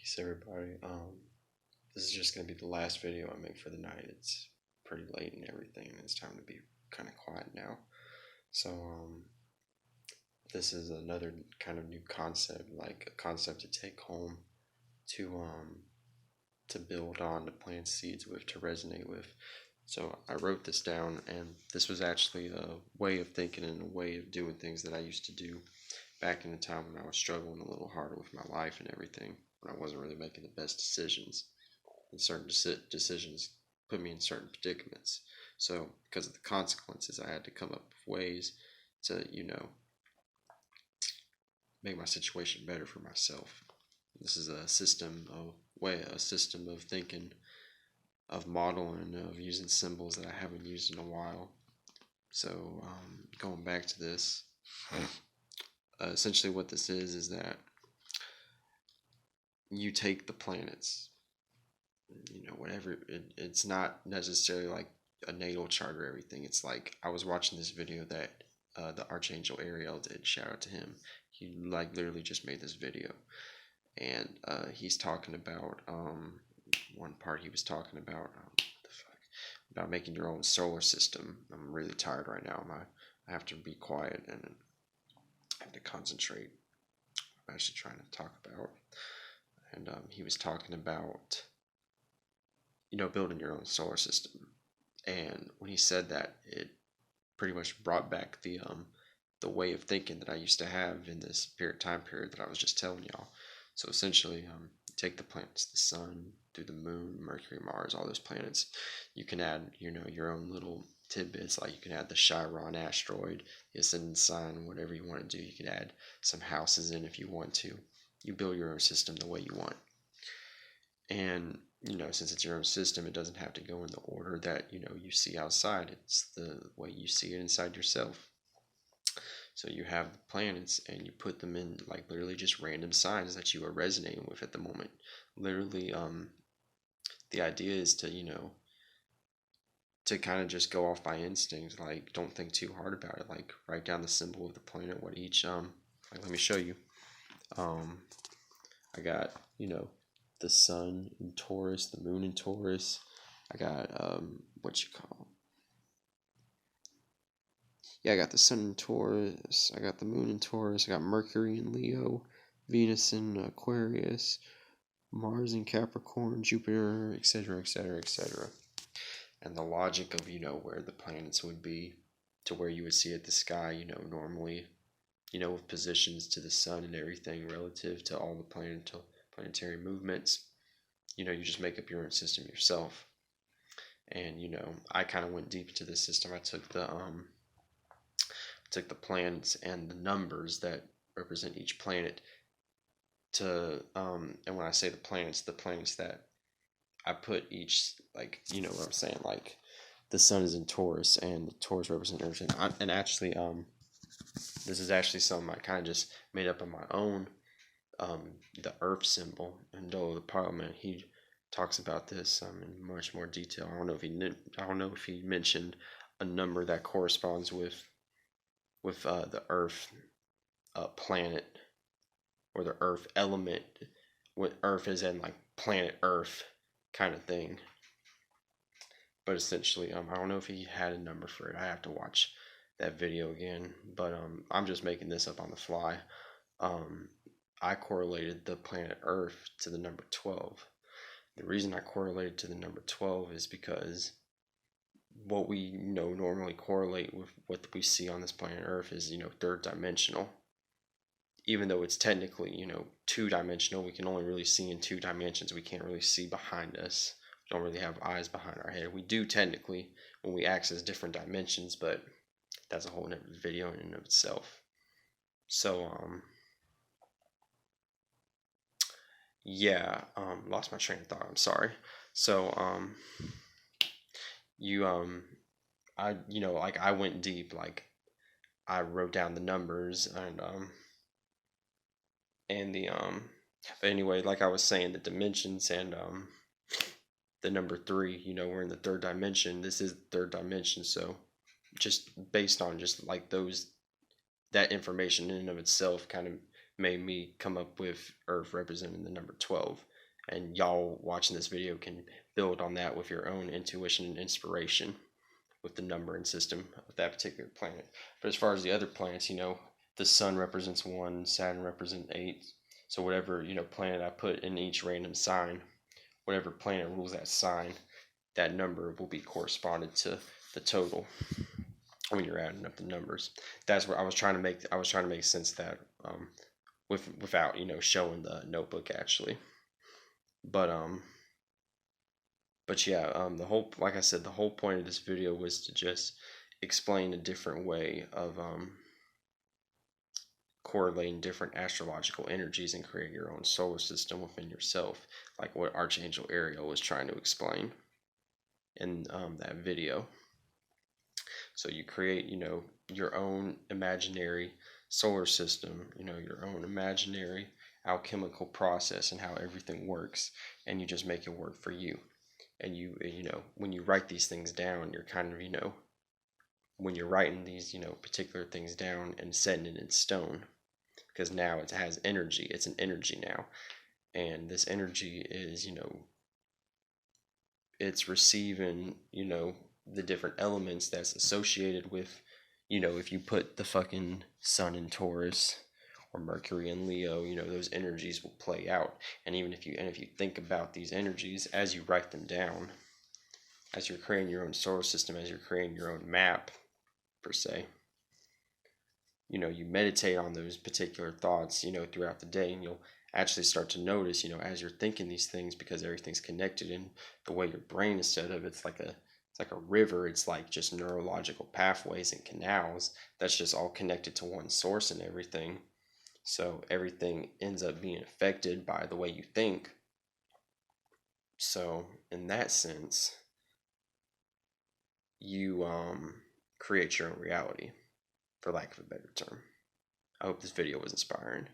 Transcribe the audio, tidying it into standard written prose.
Peace, everybody. This is just gonna be the last video I make for the night. It's pretty late and everything, and it's time to be kind of quiet now. So, this is another kind of new concept, like a concept to take home, to build on, to plant seeds with, to resonate with. So I wrote this down, and this was actually a way of thinking and a way of doing things that I used to do back in the time when I was struggling a little harder with my life and everything, when I wasn't really making the best decisions. And certain decisions put me in certain predicaments. So, because of the consequences, I had to come up with ways to, make my situation better for myself. This is a system of thinking, of modeling, of using symbols that I haven't used in a while. So, going back to this, essentially what this is that you take the planets, whatever, it's not necessarily like a natal chart or everything. It's like, I was watching this video that the Archangel Ariel did, shout out to him. He like literally just made this video, and he's talking about one part he was talking about about making your own solar system. I'm really tired right now. I have to be quiet and I have to concentrate. I'm actually trying to talk about, and he was talking about building your own solar system. And when he said that, it pretty much brought back the way of thinking that I used to have in this time period that I was just telling y'all. So essentially, take the planets, the sun, through the moon, Mercury, Mars, all those planets. You can add, your own little tidbits. Like you can add the Chiron asteroid, the ascendant sign, whatever you want to do. You can add some houses in if you want to. You build your own system the way you want. And since it's your own system, it doesn't have to go in the order that you see outside. It's the way you see it inside yourself. So you have the planets, and you put them in like literally just random signs that you are resonating with at the moment. Literally, the idea is to kind of just go off by instinct. Like, don't think too hard about it. Like, write down the symbol of the planet, what each like, let me show you. I got the sun in Taurus, the moon in Taurus. I got I got the sun in Taurus, I got the moon in Taurus, I got Mercury in Leo, Venus in Aquarius, Mars in Capricorn, Jupiter, etc., etc., etc. And the logic of where the planets would be, to where you would see at the sky, normally, with positions to the sun and everything relative to all the planetary movements. You just make up your own system yourself. And I kind of went deep into this system. I took the planets and the numbers that represent each planet to and when I say the planets that I put each, like, what I'm saying, like the sun is in Taurus, and Taurus represents everything. And actually, this is actually something I kind of just made up on my own. The Earth symbol, and Dolo the Parliament, he talks about this in much more detail. I don't know if he mentioned a number that corresponds with the Earth planet, or the Earth element. What Earth is in, like planet Earth kind of thing. But essentially, I don't know if he had a number for it. I have to watch that video again. But I'm just making this up on the fly. I correlated the planet Earth to the number 12. The reason I correlated to the number 12 is because what we normally correlate with what we see on this planet Earth is third dimensional. Even though it's technically two-dimensional, we can only really see in 2 dimensions. We can't really see behind us. We don't really have eyes behind our head. We do technically when we access different dimensions, but that's a whole other video in and of itself. So lost my train of thought. I'm sorry. So I went deep. Like, I wrote down the numbers and the but anyway, like I was saying, the dimensions and the number 3, we're in the 3rd dimension. This is the 3rd dimension. So just based on just like that information in and of itself kind of made me come up with Earth representing the number 12. And y'all watching this video can build on that with your own intuition and inspiration with the numbering system of that particular planet. But as far as the other planets, the sun represents 1, Saturn represents 8. So whatever, planet I put in each random sign, whatever planet rules that sign, that number will be corresponded to the total when you're adding up the numbers. That's what I was trying to make. I was trying to make sense of that without showing the notebook actually. But yeah, the whole, like I said, the whole point of this video was to just explain a different way of correlating different astrological energies and creating your own solar system within yourself, like what Archangel Ariel was trying to explain in that video. So you create, your own imaginary solar system, your own imaginary alchemical process and how everything works, and you just make it work for you. And when you write these things down, you're kind of, when you're writing these, particular things down and setting it in stone, because now it has energy. It's an energy now. And this energy is, it's receiving, the different elements that's associated with, if you put the fucking sun in Taurus or Mercury in Leo, those energies will play out. And even if you think about these energies as you write them down, as you're creating your own solar system, as you're creating your own map, per se, you meditate on those particular thoughts, throughout the day, and you'll actually start to notice, as you're thinking these things, because everything's connected in the way your brain is set up, it's like a river. It's like just neurological pathways and canals that's just all connected to one source and everything. So everything ends up being affected by the way you think. So in that sense, you create your own reality, for lack of a better term. I hope this video was inspiring.